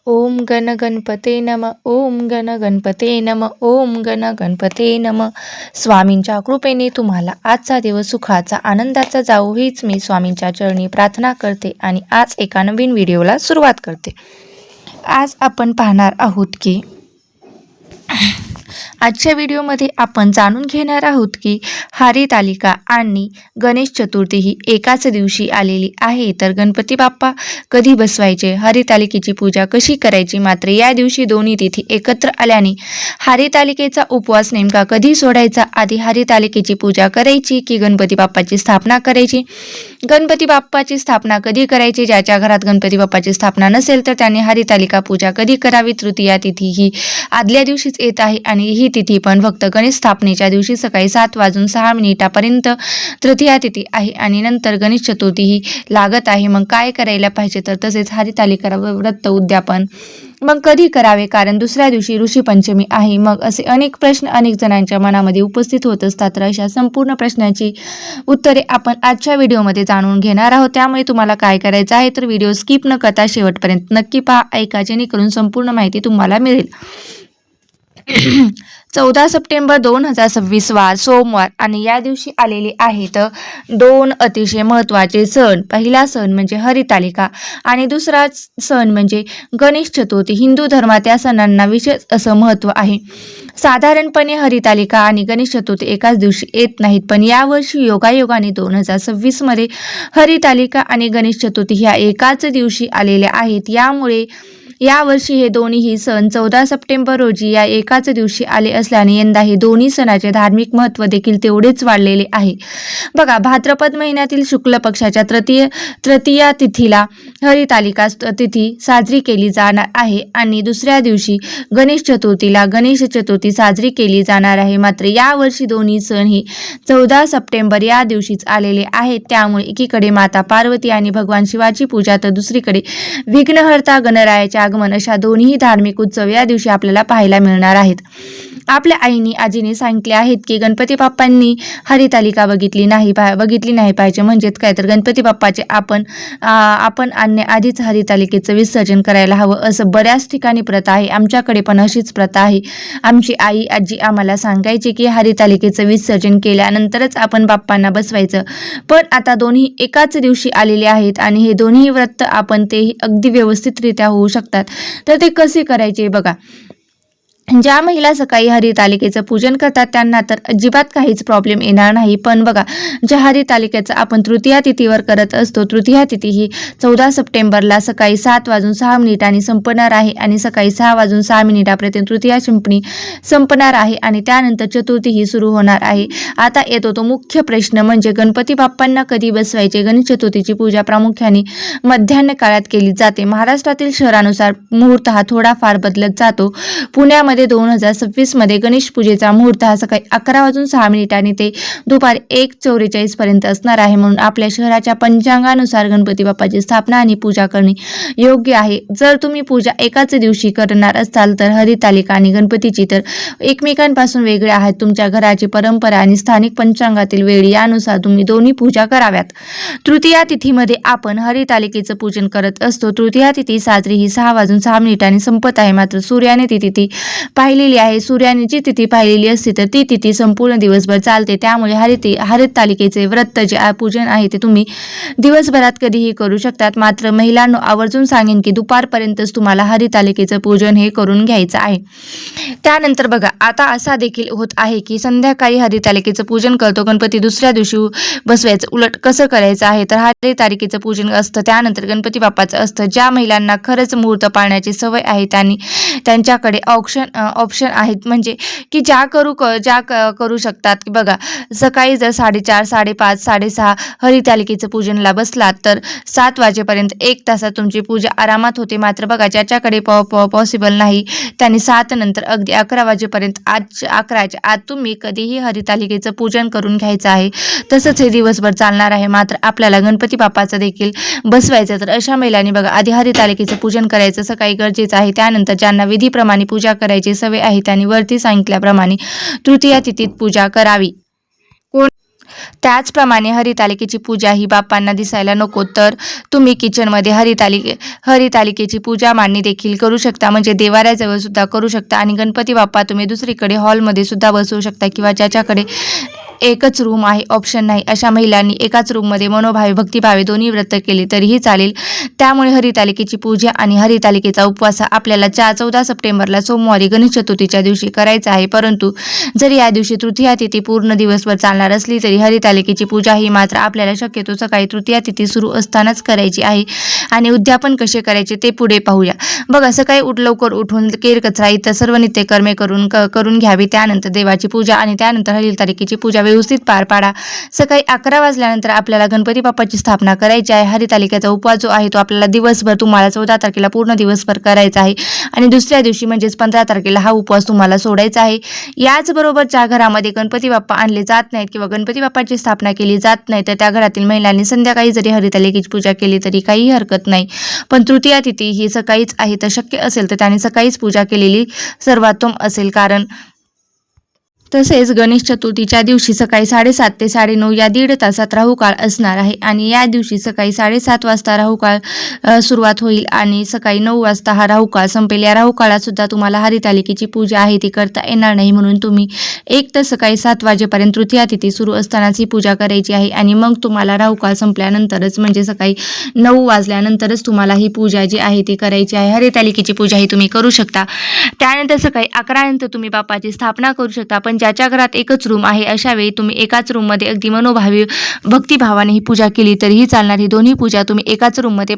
ओम गण गणपते नम. ओम गण गणपते नम. ओम गण गणपते नम. स्वामींच्या कृपेने तुम्हाला आजचा दिवस सुखाचा आनंदाचा जाऊ हीच मी स्वामींच्या चरणी प्रार्थना करते आणि आज एका नवीन व्हिडिओला सुरुवात करते. आज आपण पाहणार आहोत की आजच्या व्हिडिओमध्ये आपण जाणून घेणार आहोत की हरितालिका आणि गणेश चतुर्थी ही एकाच दिवशी आलेली आहे. तर गणपती बाप्पा कधी बसवायचे, हरितालिकेची पूजा कशी करायची, मात्र या दिवशी दोन्ही तिथी एकत्र आल्याने हरितालिकेचा उपवास नेमका कधी सोडायचा, आधी हरितालिकेची पूजा करायची की गणपती बाप्पाची स्थापना करायची, गणपती बाप्पाची स्थापना कधी करायची, ज्याच्या घरात गणपती बाप्पाची स्थापना नसेल तर त्याने हरितालिका पूजा कधी करावी. तृतीया तिथी ही आदल्या दिवशीच येत आहे आणि ही तिथी पण फक्त गणेश स्थापनेच्या दिवशी सकाळी 7:06 तृतीया तिथी आहे आणि नंतर गणेश चतुर्थी ही लागत आहे. मग काय करायला पाहिजे, तर तसेच हरितालिका व्रत उद्यापन मग कधी करावे, कारण दुसऱ्या दिवशी ऋषीपंचमी आहे. मग असे अनेक प्रश्न अनेक जणांच्या मनामध्ये उपस्थित होत असतात. तर अशा संपूर्ण प्रश्नांची उत्तरे आपण आजच्या व्हिडिओमध्ये जाणून घेणार आहोत. त्यामुळे तुम्हाला काय करायचं आहे, तर व्हिडिओ स्किप न करता शेवटपर्यंत नक्की पहा, ऐका, जेणेकरून संपूर्ण माहिती तुम्हाला मिळेल. 14 सप्टेंबर 2026 वार सोमवार आणि या दिवशी आलेले आहेत दोन अतिशय महत्त्वाचे सण. पहिला सण म्हणजे हरितालिका आणि दुसरा सण म्हणजे गणेश चतुर्थी. हिंदू धर्मात या सणांना विशेष असं महत्त्व आहे. साधारणपणे हरितालिका आणि गणेश चतुर्थी एकाच दिवशी येत नाहीत, पण यावर्षी योगायोगाने 2026 मध्ये हरितालिका आणि गणेश चतुर्थी ह्या एकाच दिवशी आलेल्या आहेत. यामुळे यावर्षी हे दोन्हीही सण 14 सप्टेंबर रोजी या एकाच दिवशी आले असल्याने यंदा हे दोन्ही सणाचे धार्मिक महत्त्व देखील तेवढेच वाढलेले आहे. बघा, भाद्रपद महिन्यातील शुक्ल पक्षाच्या तृतीया तिथीला हरितालिका तिथी साजरी केली जाणार आहे आणि दुसऱ्या दिवशी गणेश चतुर्थीला गणेश चतुर्थी साजरी केली जाणार आहे. मात्र यावर्षी दोन्ही सण हे 14 सप्टेंबर या दिवशीच आलेले आहेत. त्यामुळे एकीकडे माता पार्वती आणि भगवान शिवाची पूजा, तर दुसरीकडे विघ्नहर्ता गणरायाचे आगमन अशा दोन्ही धार्मिक उत्सव या दिवशी आपल्याला पाहायला मिळणार आहेत. आपल्या आजीने सांगितले आहेत की गणपती बाप्पांनी हरितालिका बघितली नाही पाहिजे. म्हणजेच काय, तर गणपती बाप्पाचे आपण आणण्याआधीच हरितालिकेचं विसर्जन करायला हवं, असं बऱ्याच ठिकाणी प्रथा आहे. आमच्याकडे पण अशीच प्रथा आहे. आमची आजी आम्हाला सांगायची की हरितालिकेचं विसर्जन केल्यानंतरच आपण बाप्पांना बसवायचं. पण आता दोन्ही एकाच दिवशी आलेले आहेत आणि हे दोन्ही व्रत आपण तेही अगदी व्यवस्थितरित्या होऊ शकतात. तर ते कसे करायचे बघा. ज्या महिला सकाळी हरितालिकेचं पूजन करतात त्यांना तर अजिबात काहीच प्रॉब्लेम येणार नाही. पण बघा, ज्या हरितालिकेचं आपण तृतीया तिथीवर करत असतो, तृतीया तिथी ही 14 सप्टेंबरला सकाळी 7:06 संपणार आहे आणि सकाळी 6:06 तृतीया संपणार आहे आणि त्यानंतर चतुर्थी ही सुरू होणार आहे. आता येतो तो मुख्य प्रश्न, म्हणजे गणपती बाप्पांना कधी बसवायचे. गणेश चतुर्थीची पूजा प्रामुख्याने मध्यान्ह काळात केली जाते. महाराष्ट्रातील शहरानुसार मुहूर्त हा थोडाफार बदलत जातो. पुण्यामध्ये 2026 मध्ये गणेश पूजेचा मुहूर्त हा सकाळी 11:06 ते दुपारी 1:44 असणार आहे. म्हणून आपल्या शहराच्या पंचांगानुसार गणपती बाप्पाची स्थापना आणि पूजा करणे योग्य आहे. जर तुम्ही पूजा एकाच दिवशी करणार असाल तर हरितालिका आणि गणपतीची तर एकमेकांपासून वेगळे आहेत. तुमच्या घराची परंपरा आणि स्थानिक पंचांगातील वेळ यानुसार तुम्ही दोन्ही पूजा कराव्यात. तृतीया तिथीमध्ये आपण हरितालिकेचं पूजन करत असतो. तृतीया तिथी साजरी ही 6:06 संपत आहे. मात्र सूर्याने ती तिथी पाहिलेली आहे. सूर्याने जी तिथी पाहिलेली असते तर ती तिथी संपूर्ण दिवसभर चालते. त्यामुळे हरितालिकेचे व्रत जे पूजन आहे ते तुम्ही दिवसभरात कधीही करू शकतात. मात्र महिलांनो, आवर्जून सांगेन की दुपारपर्यंतच तुम्हाला हरितालिकेचं पूजन हे करून घ्यायचं आहे. त्यानंतर बघा, आता असा देखील होत आहे की संध्याकाळी हरितालिकेचं पूजन करतो, गणपती दुसऱ्या दिवशी बसवायचं. उलट कसं करायचं आहे, तर हरितालिकेचं पूजन असतं, त्यानंतर गणपती बाप्पाचं असतं. ज्या महिलांना खरंच मुहूर्त पाळण्याची सवय आहे त्यांच्याकडे ऑप्शन आहेत, म्हणजे की ज्या करू शकतात. की बघा, सकाळी जर 4:30, 5:30, 6:30 हरितालिकेचं पूजनला बसलात तर 7 वाजेपर्यंत 1 तासात तुमची पूजा आरामात होते. मात्र बघा, ज्याच्याकडे पॉसिबल नाही त्यांनी 7 नंतर अगदी 11 वाजेपर्यंत 11च्या आत तुम्ही कधीही हरितालिकेचं पूजन करून घ्यायचं आहे. तसंच हे दिवसभर चालणार आहे. मात्र आपल्याला गणपती बाप्पाचं देखील बसवायचं, तर अशा महिलांनी बघा आधी हरितालिकेचं पूजन करायचं सकाळी गरजेचं आहे. त्यानंतर ज्यांना विधीप्रमाणे पूजा करायची सवय आहे त्यांनी वरती सांगितल्याप्रमाणे तृतीया तिथीत पूजा करावी. त्याचप्रमाणे हरितालिकेची पूजा ही बाप्पांना दिसायला नको, तर तुम्ही किचनमध्ये हरितालिकेची पूजा मांडणी देखील करू शकता, म्हणजे देवाऱ्याजवळ सुद्धा करू शकता. आणि गणपती बाप्पा तुम्ही दुसरीकडे हॉलमध्ये सुद्धा बसवू शकता, किंवा ज्याच्याकडे एकच रूम आहे, ऑप्शन नाही, अशा महिलांनी एकाच रूममध्ये मनोभावे भक्तिभावे दोन्ही व्रत केली तरीही चालेल. त्यामुळे हरितालिकेची पूजा आणि हरितालिकेचा उपवास आपल्याला 14 सप्टेंबरला सोमवारी गणेश चतुर्थीच्या दिवशी करायचा आहे. परंतु जर या दिवशी तृतीया तिथी पूर्ण दिवसभर चालणार असली तरी हरितालिकेची पूजा ही मात्र आपल्याला शक्यतो सकाळी तृतीया तिथी सुरू असतानाच करायची आहे. आणि उद्यापन कसे करायचे ते पुढे पाहूया. बघा, सकाळी लवकर उठून केर कचरा इतर सर्व नित्यकर्मे करून घ्यावी. त्यानंतर देवाची पूजा आणि त्यानंतर हरितालिकेची पूजा व्यवस्थित पार पाडा. सकाळी 11 वाजल्यानंतर आपल्याला गणपती बाप्पाची स्थापना करायची आहे. हरितालिकेचा उपवास जो आहे तो आपल्याला दिवसभर, तुम्हाला 14 तारखेला पूर्ण दिवसभर करायचा आहे. आणि दुसऱ्या दिवशी म्हणजेच 15 तारखेला हा उपवास तुम्हाला सोडायचा आहे. याचबरोबर ज्या घरामध्ये गणपती बाप्पा आणले जात नाहीत किंवा गणपती बाप्पाची स्थापना केली जात नाही, तर त्या घरातील महिलांनी संध्याकाळी जरी हरितालिकेची पूजा केली तरी काही हरकत नाही. पण तृतीया तिथी ही सकाळीच आहे, तर शक्य असेल तर त्याने सकाळीच पूजा केलेली सर्वोत्तम असेल. कारण तसेच गणेश चतुर्थीच्या दिवशी सकाळी 7:30 ते 9:30 या 1.5 तासात राहुकाळ असणार आहे. आणि या दिवशी सकाळी 7:30 वाजता राहुकाळ सुरुवात होईल आणि सकाळी 9 वाजता हा राहुकाळ संपेल. या राहुकाळात सुद्धा तुम्हाला हरितालिकेची पूजा आहे ती करता येणार नाही, म्हणून तुम्ही एक तर सकाळी 7 वाजेपर्यंत तृतीया तिथी सुरू असतानाच ही पूजा करायची आहे. आणि मग तुम्हाला राहुकाळ संपल्यानंतरच, म्हणजे सकाळी 9 वाजल्यानंतरच तुम्हाला ही पूजा जी आहे ती करायची आहे. हरितालिकेची पूजा ही तुम्ही करू शकता. त्यानंतर सकाळी 11 नंतर तुम्ही बाप्पाची स्थापना करू शकता. पण ज्याच्या घरात एकच रूम आहे अशा वेळी तुम्ही एकाच रूममध्ये अगदी मनोभावी भक्तिभावाने ही पूजा केली तरीही चालणार. ही दोन्ही पूजा तुम्ही एकाच रूममध्ये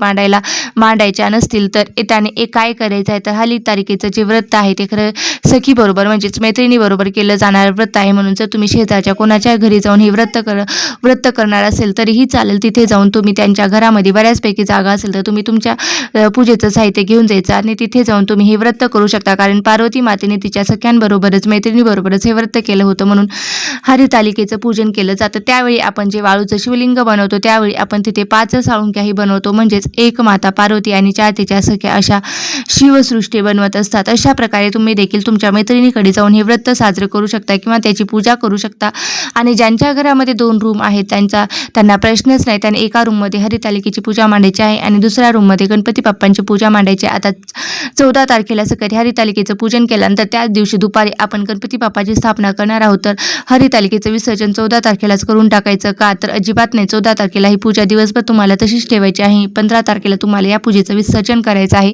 मांडायच्या नसतील तर त्याने काय करायचं आहे, तर हरितालिकेचं जे व्रत आहे ते खरं सखी बरोबर म्हणजेच मैत्रिणीबरोबर केलं जाणारं व्रत आहे. म्हणून जर तुम्ही शेजारच्या कोणाच्या घरी जाऊन हे व्रत करणार असेल तरीही चालेल. तिथे जाऊन तुम्ही त्यांच्या घरामध्ये बऱ्याचपैकी जागा असेल तर तुम्ही तुमच्या पूजेचं साहित्य घेऊन जायचं आणि तिथे जाऊन तुम्ही हे व्रत करू शकता. कारण पार्वती मातेने तिच्या सख्यांबरोबरच मैत्रिणीबरोबरच हे व्रत केलं होतं, म्हणून हरितालिकेचं पूजन केलं जातं. त्यावेळी आपण जे वाळूचं शिवलिंग बनवतो त्यावेळी आपण तिथे 5 साळुंक्याही बनवतो, म्हणजेच एक माता पार्वती आणि 4 तिच्या सख्या अशा शिवसृष्टी बनवत असतात. अशा प्रकारे तुम्ही देखील तुमच्या मैत्रिणीकडे जाऊन हे व्रत साजरे करू शकता किंवा त्याची पूजा करू शकता. आणि ज्यांच्या घरामध्ये 2 रूम आहेत त्यांना प्रश्नच नाही, त्यांनी एका रूममध्ये हरितालिकेची पूजा मांडायची आहे आणि दुसऱ्या रूममध्ये गणपती बाप्पांची पूजा मांडायची. आता 14 तारखेला सकाळी हरितालिकेचं पूजन केल्यानंतर त्याच दिवशी दुपारी आपण गणपती बाप्पाची स्थापना करणार आहोत. तर हरितालिकेचं विसर्जन 14 तारखेलाच करून टाकायचं का, तर अजिबात नाही. 14 तारखेला ही पूजा दिवसभर तुम्हाला तशीच ठेवायची आहे. 15 तारखेला तुम्हाला या पूजेचं विसर्जन करायचं आहे.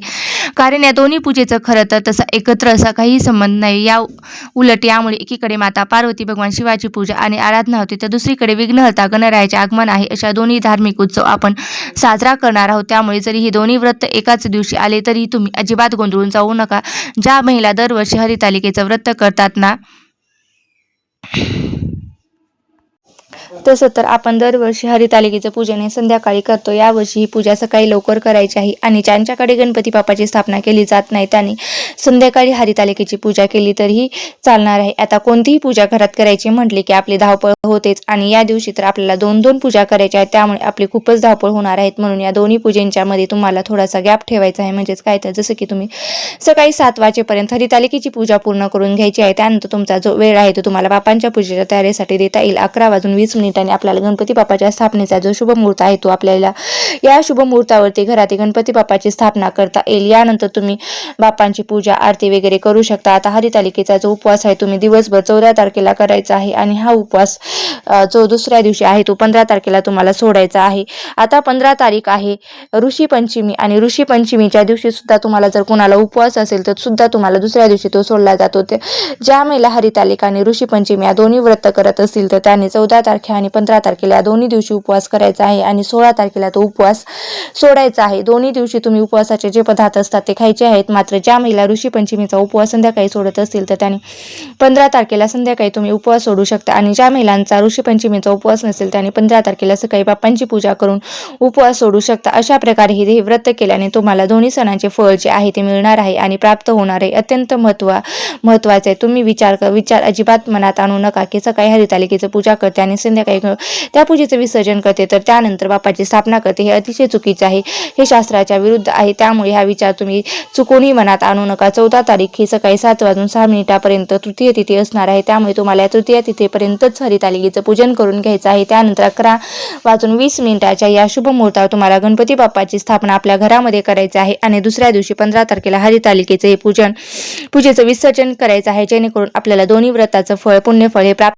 कारण या दोन्ही पूजेचं खरं तर तसा एकत्र असा काही संबंध नाही. उलट यामुळे एकीकडे माता पार्वती भगवान शिवाची पूजा आणि आराधना होते, तर दुसरीकडे विघ्नहर्ता गणरायाचे आगमन आहे. अशा दोन्ही धार्मिक उत्सव आपण साजरा करणार आहोत. त्यामुळे जरी ही दोन्ही व्रत एकाच दिवशी आले तरी तुम्ही अजिबात गोंधळून जाऊ नका. ज्या महिला दरवर्षी हरितालिकेचं व्रत करतात ना, तसं तर आपण दरवर्षी हरितालिकेचं पूजन हे संध्याकाळी करतो. यावर्षी ही पूजा सकाळी लवकर करायची आहे. आणि ज्यांच्याकडे गणपती बाप्पाची स्थापना केली जात नाही त्यांनी संध्याकाळी हरितालिकेची पूजा केली तरीही चालणार आहे. आता कोणतीही पूजा घरात करायची म्हटली की आपली धावपळ होतेच, आणि या दिवशी तर आपल्याला 2-2 पूजा करायच्या आहेत, त्यामुळे आपली खूपच धावपळ होणार आहेत. म्हणून या दोन्ही पूजेंच्या मध्ये तुम्हाला थोडासा गॅप ठेवायचा आहे. म्हणजेच काय, तर जसं की तुम्ही सकाळी 7 वाजेपर्यंत हरितालिकेची पूजा पूर्ण करून घ्यायची आहे. त्यानंतर तुमचा जो वेळ आहे तो तुम्हाला बाप्पांच्या पूजेच्या तयारीसाठी देता येईल. 11:20 आपल्याला गणपती बाप्पाच्या स्थापनेचा जो शुभ मुहूर्त आहे तो आपल्याला या शुभ मुहूर्तावरती घरात गणपती बाप्पाची स्थापना करता येईल. यानंतर तुम्ही बाप्पांची पूजा आरती वगैरे करू शकता. आता हरितालिकेचा जो उपवास आहे तुम्ही दिवसभर 14 तारखेला करायचा आहे आणि हा उपवास जो दुसऱ्या दिवशी आहे तो 15 तारखेला तुम्हाला सोडायचा आहे. आता 15 तारीख आहे ऋषी पंचमी, आणि ऋषी पंचमीच्या दिवशी सुद्धा तुम्हाला जर कोणाला उपवास असेल तर सुद्धा तुम्हाला दुसऱ्या दिवशी तो सोडला जातो. ज्या महिला हरितालिका आणि ऋषी पंचमी या दोन्ही व्रत करत असतील तर त्यांनी 14 तारखे आणि 15 तारखेला या दोन्ही दिवशी उपवास करायचा आहे आणि 16 तारखेला तो उपवास सोडायचा आहे. दोन्ही दिवशी तुम्ही उपवासाचे जे पदार्थ असतात ते खायचे आहेत. मात्र ज्या महिला ऋषी पंचमीचा उपवास संध्याकाळी सोडत असतील तर त्यांनी 15 तारखेला संध्याकाळी तुम्ही उपवास सोडू शकता. आणि ज्या महिलांचा ऋषी पंचमीचा उपवास नसेल त्यांनी 15 तारखेला सकाळी बाप्पांची पूजा करून उपवास सोडू शकता. अशा प्रकारे हे व्रत केल्याने तुम्हाला दोन्ही सणांचे फळ जे आहे ते मिळणार आहे आणि प्राप्त होणार आहे. अत्यंत महत्वाचे आहे. तुम्ही विचार अजिबात मनात आणू नका की सकाळी हरितालिकेचं पूजा करते आणि संध्याकाळी त्या पूजेचं विसर्जन करते तर त्यानंतर बाप्पाची स्थापना करते. हे अतिशय चुकीचं आहे. हे शास्त्राच्या विरुद्ध आहे. त्यामुळे हा विचार तुम्ही चुकूनही मनात आणू नका. बघा 14 तारीख ही सकाळी 7:06 तृतीय तिथी असणार आहे. त्यामुळे तुम्हाला या तृतीय तिथीपर्यंतच हरितालिकेचं पूजन करून घ्यायचं आहे. त्यानंतर 11:20 या शुभ मुहूर्तावर तुम्हाला गणपती बाप्पाची स्थापना आपल्या घरामध्ये करायची आहे आणि दुसऱ्या दिवशी 15 तारखेला हरितालिकेचे पूजेचं विसर्जन करायचं आहे, जेणेकरून आपल्याला दोन्ही व्रताचं फळ पुण्यफळ हे प्राप्त